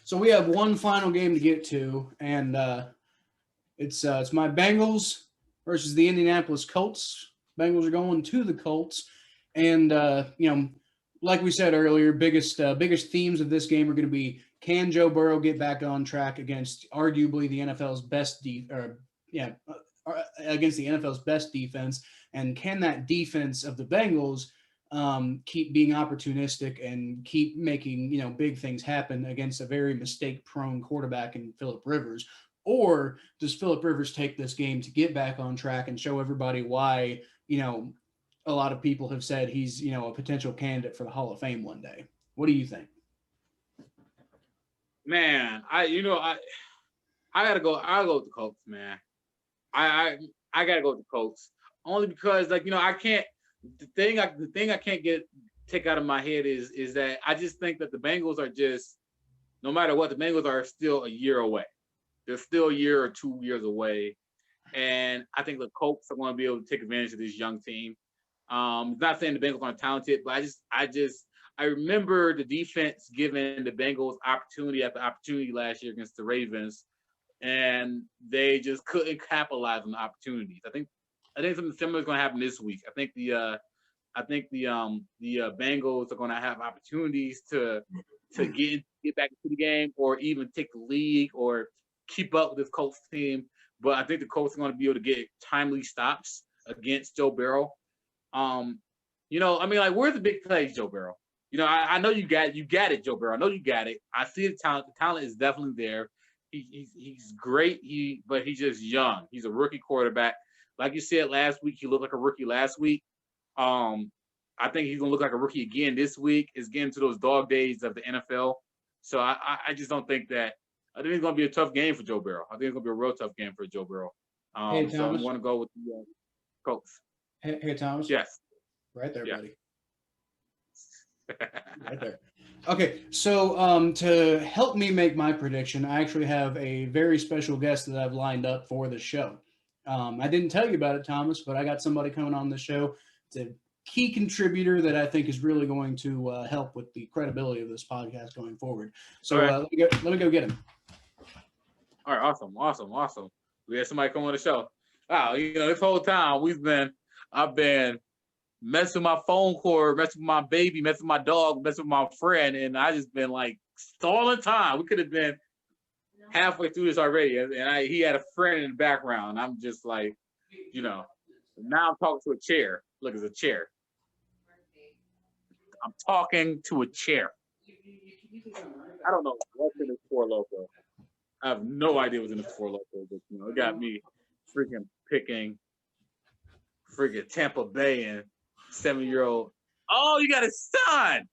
So we have one final game to get to, and it's my Bengals versus the Indianapolis Colts. Bengals are going to the Colts, and like we said earlier, biggest themes of this game are going to be: can Joe Burrow get back on track against arguably the NFL's best against the NFL's best defense, and can that defense of the Bengals keep being opportunistic and keep making big things happen against a very mistake-prone quarterback in Phillip Rivers? Or does Phillip Rivers take this game to get back on track and show everybody why a lot of people have said he's a potential candidate for the Hall of Fame one day? What do you think? Man, I gotta go. I'll go with the Colts, man. I gotta go with the Colts only because I can't. The thing I can't take out of my head is that I just think that the Bengals are just, no matter what, the Bengals are still a year away. They're still a year or 2 years away, and I think the Colts are going to be able to take advantage of this young team. Not saying the Bengals aren't talented, but I remember the defense giving the Bengals opportunity after opportunity last year against the Ravens, and they just couldn't capitalize on the opportunities. I think something similar is going to happen this week. I think the Bengals are going to have opportunities to get back into the game, or even take the lead, or keep up with this Colts team. But I think the Colts are going to be able to get timely stops against Joe Burrow. Where's the big plays, Joe Burrow? I know you got it, Joe Burrow. I know you got it. I see the talent. The talent is definitely there. He's great. But he's just young. He's a rookie quarterback. Like you said last week, he looked like a rookie last week. I think he's gonna look like a rookie again this week. It's getting to those dog days of the NFL. So I just don't think that. I think it's gonna be a tough game for Joe Burrow. I think it's gonna be a real tough game for Joe Burrow. So I'm gonna go with the Colts. Hey, Thomas. Yes. Right there, yeah. buddy. Right there. Okay, so to help me make my prediction, I actually have a very special guest that I've lined up for the show. I didn't tell you about it, Thomas, but I got somebody coming on the show. It's a key contributor that I think is really going to help with the credibility of this podcast going forward. So let me go get him. All right, awesome. We had somebody come on the show. Wow, this whole time I've been messing with my phone cord, messing with my baby, messing with my dog, messing with my friend, and I just been stalling time. We could have been halfway through this already, and he had a friend in the background. I'm just now I'm talking to a chair. Look, it's a chair. I'm talking to a chair. I don't know what's in this Four Loko. I have no idea what's in this Four Loko, but it got me freaking picking freaking Tampa Bay and 7-year-old. Oh, you got a son.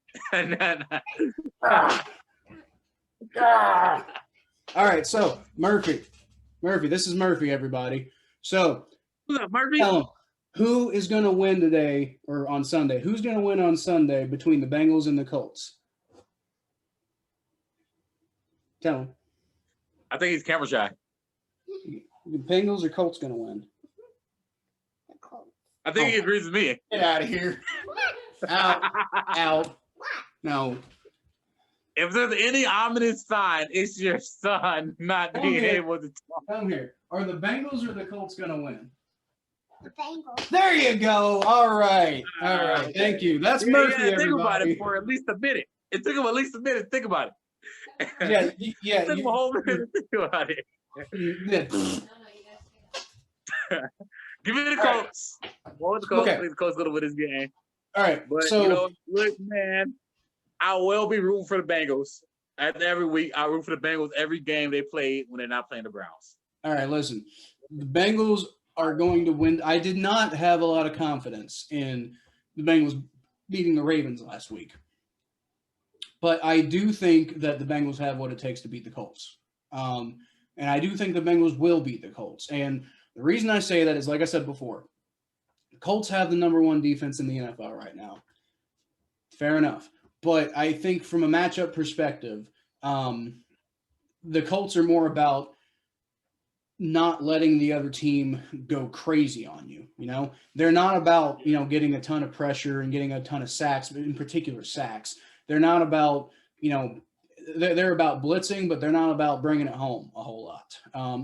All right, so Murphy, this is Murphy, everybody. So who's up, Murphy? Tell him, who is going to win today or on Sunday? Who's going to win on Sunday between the Bengals and the Colts? Tell him. I think he's camera shy. The Bengals or Colts going to win? I think he agrees with me. Get out of here. Out. No. If there's any ominous sign, it's your son not being able to talk. Come here. Are the Bengals or the Colts going to win? The Bengals. There you go. All right. Thank you. That's Murphy, everybody. Think about it for at least a minute. It took him at least a minute to think about it. Yeah. It took him a whole minute to think about it. Give me the Colts. What the Colts? I think the Colts going to win this game. All right. But, look, man, I will be rooting for the Bengals. Every week, I root for the Bengals every game they play when they're not playing the Browns. All right, listen. The Bengals are going to win. I did not have a lot of confidence in the Bengals beating the Ravens last week. But I do think that the Bengals have what it takes to beat the Colts. And I do think the Bengals will beat the Colts. And the reason I say that is, like I said before, the Colts have the number one defense in the NFL right now. Fair enough. But I think from a matchup perspective, the Colts are more about not letting the other team go crazy on you. They're not about, getting a ton of pressure and getting a ton of sacks, in particular sacks. They're not about, they're about blitzing, but they're not about bringing it home a whole lot.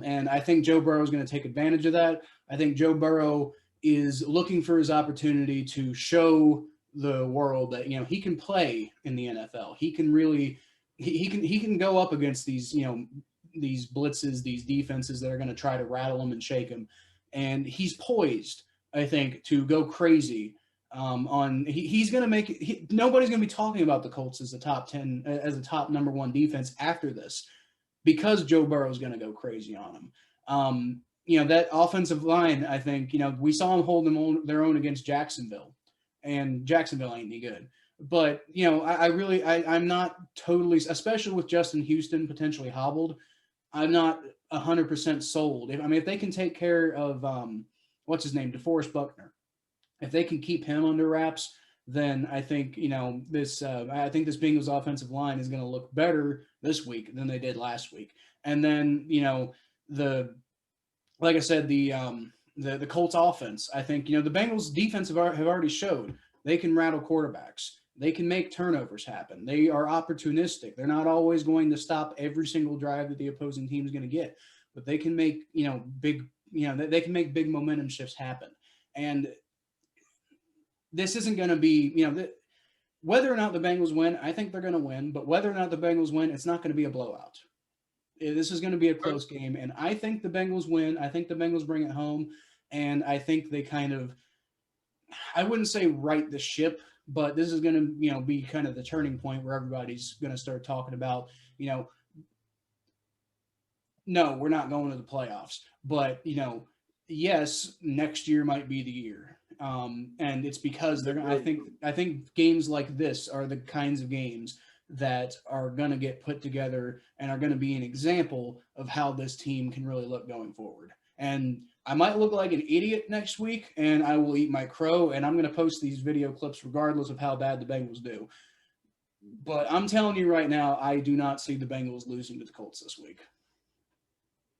And I think Joe Burrow is going to take advantage of that. I think Joe Burrow is looking for his opportunity to show the world that he can play in the NFL. He can really he can go up against these these blitzes, these defenses that are going to try to rattle him and shake him, and he's poised, I think, to go crazy. He's going to make nobody's going to be talking about the Colts as the top 10 as a top number one defense after this because Joe Burrow is going to go crazy on him. That offensive line, I think, we saw them hold their own against Jacksonville, and Jacksonville ain't any good. But, I'm not totally, especially with Justin Houston potentially hobbled, I'm not 100% sold. If they can take care of, what's his name, DeForest Buckner, if they can keep him under wraps, then I think, this Bengals offensive line is going to look better this week than they did last week. And then, like I said, the Colts offense, I think, the Bengals defense have already showed they can rattle quarterbacks. They can make turnovers happen. They are opportunistic. They're not always going to stop every single drive that the opposing team is going to get, but they can make, big, they can make big momentum shifts happen. And this isn't going to be, whether or not the Bengals win, I think they're going to win, but whether or not the Bengals win, it's not going to be a blowout. This is going to be a close game, and I think the Bengals win. I think the Bengals bring it home, and I think they kind of, I wouldn't say right the ship, but this is going to, be kind of the turning point where everybody's going to start talking about, no, we're not going to the playoffs, but, yes, next year might be the year. And it's because they're going to, I think games like this are the kinds of games that are going to get put together and are going to be an example of how this team can really look going forward. And I might look like an idiot next week, and I will eat my crow, and I'm going to post these video clips regardless of how bad the Bengals do. But I'm telling you right now, I do not see the Bengals losing to the Colts this week.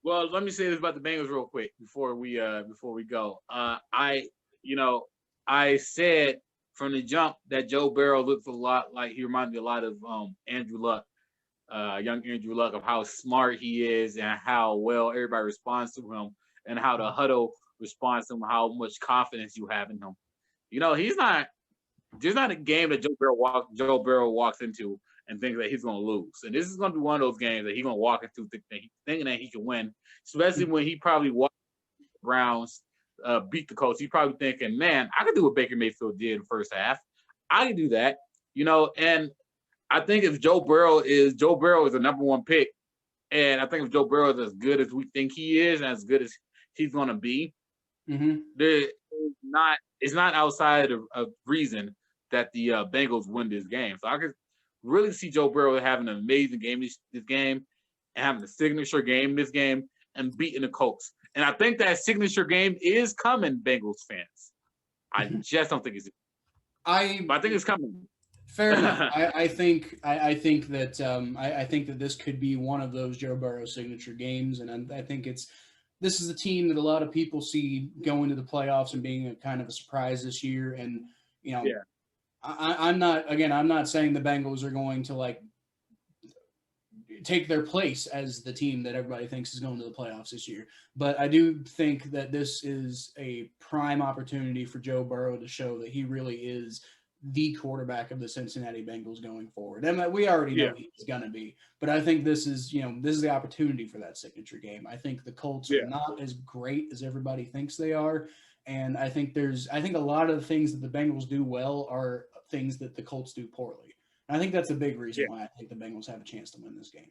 Well, let me say this about the Bengals real quick before we go. I said from the jump that Joe Burrow looks a lot like, he reminded me a lot of Andrew Luck, young Andrew Luck, of how smart he is and how well everybody responds to him and how the huddle responds to him, how much confidence you have in him. There's not a game that Joe Burrow walks into and thinks that he's going to lose. And this is going to be one of those games that he's going to walk into thinking that he can win, especially when he probably watched the Browns beat the Colts. He's probably thinking, man, I could do what Baker Mayfield did in the first half. I can do that, and I think if Joe Burrow is the number one pick, and I think if Joe Burrow is as good as we think he is and as good as he's going to be, it's not outside of reason that the Bengals win this game. So I could really see Joe Burrow having an amazing game this game and having a signature game this game and beating the Colts. And I think that signature game is coming, Bengals fans. I just don't think it's. But I think it's coming. Fair enough. I think that this could be one of those Joe Burrow signature games, and I think this is a team that a lot of people see going to the playoffs and being a kind of a surprise this year. And I'm not saying the Bengals are going to take their place as the team that everybody thinks is going to the playoffs this year. But I do think that this is a prime opportunity for Joe Burrow to show that he really is the quarterback of the Cincinnati Bengals going forward. And we already know he's going to be, but I think this is the opportunity for that signature game. I think the Colts are not as great as everybody thinks they are. And I think a lot of the things that the Bengals do well are things that the Colts do poorly. And I think that's a big reason why I think the Bengals have a chance to win this game.